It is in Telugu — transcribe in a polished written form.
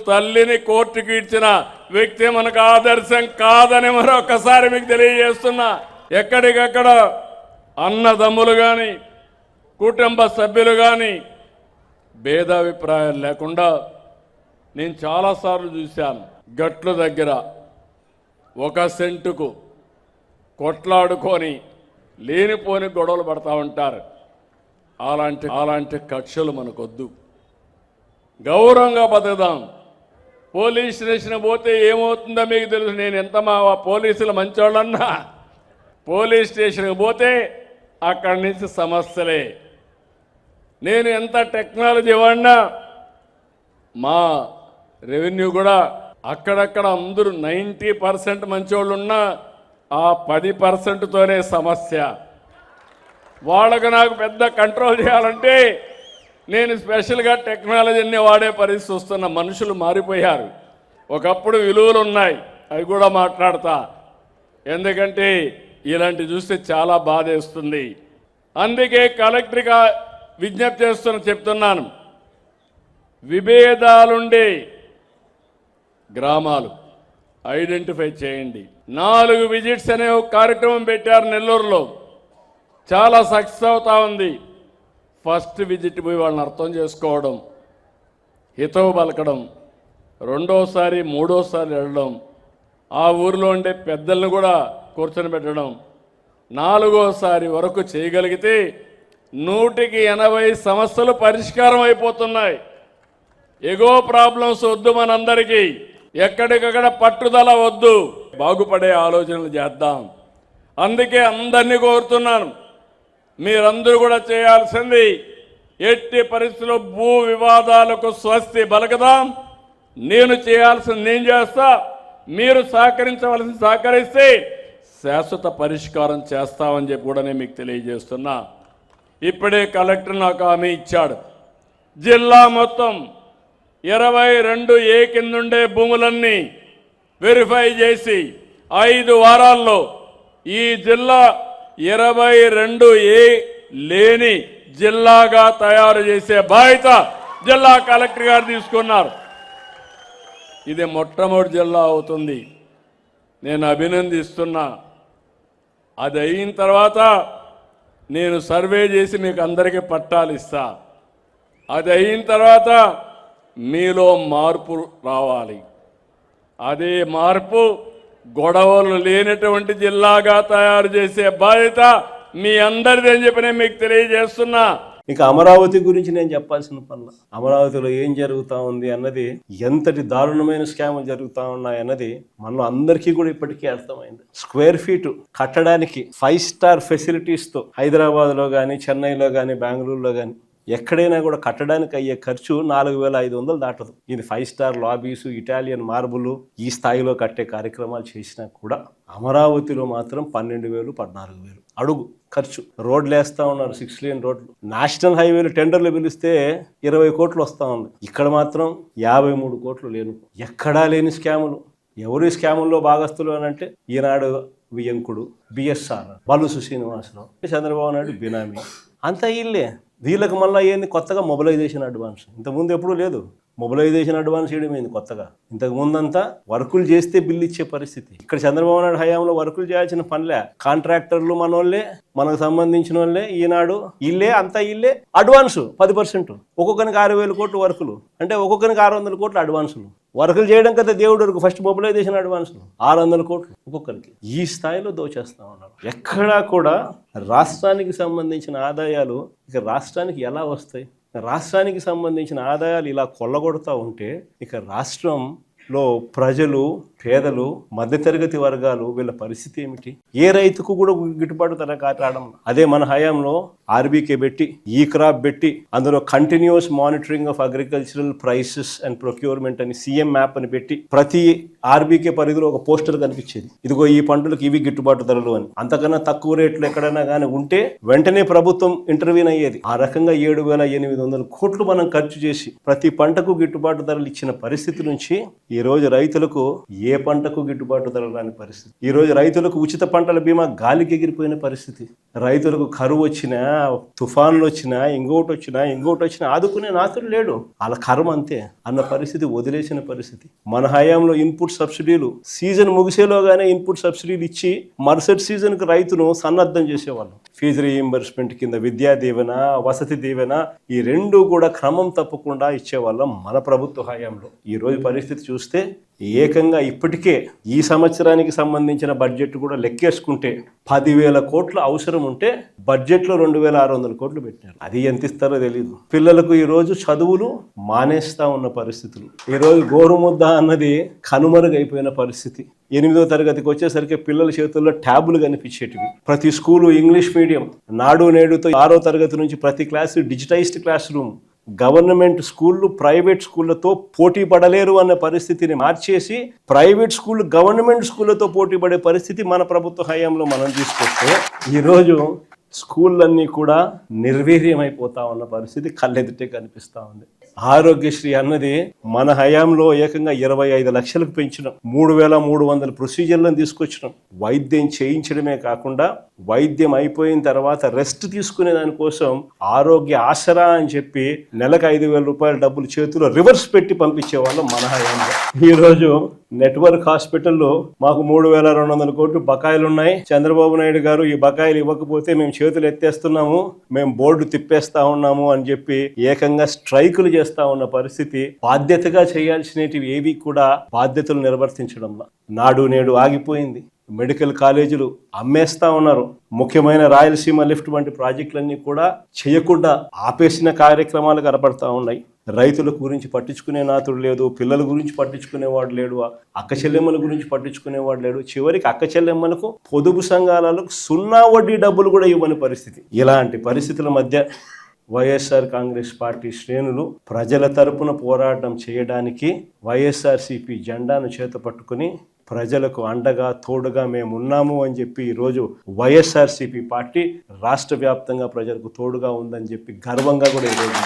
తల్లిని కోర్టుకి ఇచ్చిన వ్యక్తి మనకు ఆదర్శం కాదని మరొకసారి మీకు తెలియజేస్తున్నా. ఎక్కడికక్కడ అన్నదమ్ములు కానీ కుటుంబ సభ్యులు కానీ భేదాభిప్రాయాలు లేకుండా నేను చాలాసార్లు చూశాను. గట్ల దగ్గర ఒక సెంటుకు కొట్లాడుకొని లేనిపోని గొడవలు పడతా ఉంటారు. అలాంటి కక్షలు మనకొద్దు. గౌరవంగా బతుకుదాం. పోలీస్ స్టేషన్ పోతే ఏమవుతుందో మీకు తెలుసు. నేను ఎంత మా పోలీసులు మంచోళ్ళన్నా పోలీస్ స్టేషన్కి పోతే అక్కడి నుంచి సమస్యలే. నేను ఎంత టెక్నాలజీ వాడినా మా రెవెన్యూ కూడా అక్కడక్కడ అందరూ 90% మంచోళ్ళు ఉన్నా ఆ 10%తోనే సమస్య. వాళ్ళకు నాకు పెద్ద కంట్రోల్ చేయాలంటే నేను స్పెషల్గా టెక్నాలజీని వాడే పరిస్థితి వస్తున్న. మనుషులు మారిపోయారు. ఒకప్పుడు విలువలు ఉన్నాయి, అవి కూడా మాట్లాడతా. ఎందుకంటే ఇలాంటి చూస్తే చాలా బాధేస్తుంది. అందుకే కలెక్టర్గా విజ్ఞప్తి చెప్తున్నాను. విభేదాలుండే గ్రామాలు ఐడెంటిఫై చేయండి. 4 విజిట్స్ అనే ఒక కార్యక్రమం పెట్టారు నెల్లూరులో. చాలా సక్సెస్ అవుతా ఉంది. ఫస్ట్ విజిట్ పోయి వాళ్ళని అర్థం చేసుకోవడం, హితవు పలకడం, రెండోసారి మూడోసారి వెళ్ళడం, ఆ ఊరిలో ఉండే పెద్దలను కూడా కూర్చొని పెట్టడం, 4వసారి వరకు చేయగలిగితే 180 సమస్యలు పరిష్కారం అయిపోతున్నాయి. ఎగో ప్రాబ్లమ్స్ వద్దు, మనందరికీ ఎక్కడికక్కడ పట్టుదల వద్దు, బాగుపడే ఆలోచనలు చేద్దాం. అందుకే అందరినీ కోరుతున్నాను, మీరందరూ కూడా చేయాల్సింది ఎట్టి పరిస్థితుల్లో భూ వివాదాలకు స్వస్తి పలకదాం. నేను చేయాల్సింది నేను చేస్తా, మీరు సహకరించవలసింది సహకరిస్తే శాశ్వత పరిష్కారం చేస్తామని చెప్పి కూడా నేను మీకు తెలియజేస్తున్నా. ఇప్పుడే కలెక్టర్ నాకు హామీ ఇచ్చాడు. జిల్లా మొత్తం 22A కిందుండే భూములన్నీ వెరిఫై చేసి 5 వారాల్లో ఈ జిల్లా 22A లేని జిల్లాగా తయారు చేసే బాధ్యత జిల్లా కలెక్టర్ గారు తీసుకున్నారు. ఇది మొట్టమొదటి జిల్లా అవుతుంది. నేను అభినందిస్తున్నా. అది అయిన తర్వాత నేను సర్వే చేసి మీకు అందరికీ పట్టాలు ఇస్తా. అది అయిన తర్వాత మీలో మార్పు రావాలి. అదే మార్పు గొడవలు లేనటువంటి జిల్లాగా తయారు చేసే బాధ్యత మీ అందరిది అని చెప్పి నేను మీకు తెలియజేస్తున్నా. ఇక అమరావతి గురించి నేను చెప్పాల్సిన పనులు, అమరావతిలో ఏం జరుగుతూ ఉంది అన్నది, ఎంతటి దారుణమైన స్కాములు జరుగుతూ ఉన్నాయి అన్నది మనం అందరికీ కూడా ఇప్పటికీ అర్థమైంది. స్క్వేర్ ఫీట్ కట్టడానికి 5 స్టార్ ఫెసిలిటీస్తో హైదరాబాద్లో కానీ, చెన్నైలో కానీ, బెంగళూరులో కానీ ఎక్కడైనా కూడా కట్టడానికి అయ్యే ఖర్చు 4,500 దాటదు. ఇది 5 స్టార్ లాబీసు, ఇటాలియన్ మార్బులు ఈ స్థాయిలో కట్టే కార్యక్రమాలు చేసినా కూడా అమరావతిలో మాత్రం 12,000, 14,000 అడుగు ఖర్చు. రోడ్లు వేస్తూ ఉన్నారు, 6 లేన్ రోడ్లు. నేషనల్ హైవేలు టెండర్లు పిలిస్తే 20 కోట్లు వస్తూ ఉంది. ఇక్కడ మాత్రం 53 కోట్లు లేను. ఎక్కడా లేని స్కాములు. ఎవరు స్కాముల్లో భాగస్తులు అని అంటే ఈనాడు వియంకుడు, బిఎస్ఆర్, బలుసు శ్రీనివాసరావు, చంద్రబాబు నాయుడు బినామీ, అంతా ఇల్లే. వీళ్ళకి మళ్ళీ ఏంది కొత్తగా మొబిలైజేషన్ అడ్వాన్స్. ఇంతకుముందు ఎప్పుడూ లేదు. మొబిలైజేషన్ అడ్వాన్స్ చేయడమైంది కొత్తగా. ఇంతకుముందంతా వర్కులు చేస్తే బిల్లు ఇచ్చే పరిస్థితి. ఇక్కడ చంద్రబాబు నాయుడు హయాంలో వర్కులు చేయాల్సిన పనిలే. కాంట్రాక్టర్లు మనోళ్ళే, మనకు సంబంధించిన వాళ్ళే. ఈనాడు ఇల్లే, అంతా ఇల్లే. అడ్వాన్స్ 10%. ఒక్కొక్కరికి 6,000 కోట్లు వర్కులు అంటే ఒక్కొక్కరికి 600 కోట్లు అడ్వాన్సులు. వర్కులు చేయడం కదా దేవుడు వరకు ఫస్ట్ మొబిలైజేషన్ అడ్వాన్సులు 600 కోట్లు ఒక్కొక్కరికి. ఈ స్థాయిలో దోచేస్తా ఉన్నారు. ఎక్కడా కూడా రాష్ట్రానికి సంబంధించిన ఆదాయాలు ఇక రాష్ట్రానికి ఎలా వస్తాయి? రాష్ట్రానికి సంబంధించిన ఆదాయాలు ఇలా కొల్లగొడతా ఉంటే ఇక రాష్ట్రంలో ప్రజలు, పేదలు, మధ్యతరగతి వర్గాలు వీళ్ళ పరిస్థితి ఏమిటి? ఏ రైతుకు కూడా గిట్టుబాటు ధర కాటడం. అదే మన హయాంలో ఆర్బీకే పెట్టి, ఈ క్రాప్ పెట్టి, అందులో continuous monitoring of agricultural prices and procurement అని సీఎం మ్యాప్ అని పెట్టి ప్రతి ఆర్బీకే పరిధిలో ఒక పోస్టర్ కనిపించేది. ఇదిగో ఈ పంటలకు ఇవి గిట్టుబాటు ధరలు అని. అంతకన్నా తక్కువ రేట్లు ఎక్కడైనా కానీ ఉంటే వెంటనే ప్రభుత్వం ఇంటర్వ్యూన్ అయ్యేది. ఆ రకంగా 7,800 కోట్లు మనం ఖర్చు చేసి ప్రతి పంటకు గిట్టుబాటు ధరలు ఇచ్చిన పరిస్థితి నుంచి ఈ రోజు రైతులకు ఏ పంటకు గిట్టుబాటు ధర రాని పరిస్థితి. ఈ రోజు రైతులకు ఉచిత పంటల బీమా గాలికి ఎగిరిపోయిన పరిస్థితి. రైతులకు కరువు వచ్చినా, తుఫాన్లు వచ్చినా ఇంకోటి వచ్చినా ఆదుకునే నాతుడు లేడు. వాళ్ళ కర్మ అంతే అన్న పరిస్థితి, వదిలేసిన పరిస్థితి. మన హయాంలో ఇన్పుట్ సబ్సిడీలు సీజన్ ముగిసేలోగానే ఇన్పుట్ సబ్సిడీలు ఇచ్చి మరుసటి సీజన్కి రైతును సన్నద్ధం చేసేవాళ్ళం. ఫీజు రీయింబర్స్మెంట్ కింద విద్యా దీవెన, వసతి దీవెన ఈ రెండు కూడా క్రమం తప్పకుండా ఇచ్చేవాళ్ళం మన ప్రభుత్వ హయాంలో. ఈ రోజు పరిస్థితి చూస్తే ఏకంగా ఇప్పటికే ఈ సంవత్సరానికి సంబంధించిన బడ్జెట్ కూడా లెక్కేసుకుంటే 10,000 కోట్ల అవసరం ఉంటే బడ్జెట్లో 2,600 కోట్లు పెట్టినారు. అది ఎంత ఇస్తారో తెలియదు. పిల్లలకు ఈరోజు చదువులు మానేస్తా ఉన్న పరిస్థితులు. ఈరోజు గోరుముద్ద అన్నది కనుమరుగైపోయిన పరిస్థితి. 8వ తరగతికి వచ్చేసరికి పిల్లల చేతుల్లో ట్యాబులు కనిపించేటివి. ప్రతి స్కూలు ఇంగ్లీష్ మీడియం. నాడు నేడుతో 6వ తరగతి నుంచి ప్రతి class digitised class room. Government స్కూళ్ళు ప్రైవేట్ స్కూళ్ళతో పోటీ పడలేరు అన్న పరిస్థితిని మార్చేసి ప్రైవేట్ స్కూళ్ళు గవర్నమెంట్ స్కూళ్ళతో పోటీ పడే పరిస్థితి మన ప్రభుత్వ హయాంలో మనం తీసుకొస్తే ఈరోజు స్కూళ్ళన్నీ కూడా నిర్వీర్యమైపోతా ఉన్న పరిస్థితి కళ్ళెదుటే కనిపిస్తూ ఉంది. ఆరోగ్యశ్రీ అన్నది మన హయాంలో ఏకంగా 25 లక్షలకు పెంచినాం. 3,300 ప్రొసీజర్లను తీసుకొచ్చినాం. వైద్యం చేయించడమే కాకుండా వైద్యం అయిపోయిన తర్వాత రెస్ట్ తీసుకునే దానికోసం ఆరోగ్య ఆసరా అని చెప్పి నెలకు 5,000 రూపాయల డబ్బులు చేతిలో రివర్స్ పెట్టి పంపించేవాళ్ళం మన హయాంలో. ఈరోజు నెట్వర్క్ హాస్పిటల్లో మాకు 3,200 కోట్లు బకాయిలు ఉన్నాయి. చంద్రబాబు నాయుడు గారు ఈ బకాయిలు ఇవ్వకపోతే మేము చేతులు ఎత్తేస్తున్నాము, మేము బోర్డు తిప్పేస్తా ఉన్నాము అని చెప్పి ఏకంగా స్ట్రైకులు చేస్తా ఉన్న పరిస్థితి. బాధ్యతగా చేయాల్సినవి ఏవి కూడా బాధ్యతలు నిర్వర్తించడంలో నాడు నేడు ఆగిపోయింది. మెడికల్ కాలేజీలు అమ్మేస్తా ఉన్నారు. ముఖ్యమైన రాయలసీమ లిఫ్ట్ వంటి ప్రాజెక్టులన్నీ కూడా చేయకుండా ఆపేసిన కార్యక్రమాలు కనపడతా ఉన్నాయి. రైతుల గురించి పట్టించుకునే నాతుడు లేదు, పిల్లల గురించి పట్టించుకునేవాడు లేడు, అక్క చెల్లెమ్మల గురించి పట్టించుకునేవాడు లేడు. చివరికి అక్క చెల్లెమ్మలకు పొదుపు సంఘాలకు 0 వడ్డీ డబ్బులు కూడా ఇవ్వని పరిస్థితి. ఇలాంటి పరిస్థితుల మధ్య వైఎస్ఆర్ కాంగ్రెస్ పార్టీ శ్రేణులు ప్రజల తరపున పోరాటం చేయడానికి వైఎస్ఆర్సీపీ జెండాను చేత పట్టుకుని ప్రజలకు అండగా తోడుగా మేము ఉన్నాము అని చెప్పి ఈరోజు వైఎస్ఆర్సీపీ పార్టీ రాష్ట్ర వ్యాప్తంగా ప్రజలకు తోడుగా ఉందని చెప్పి గర్వంగా కూడా ఈరోజు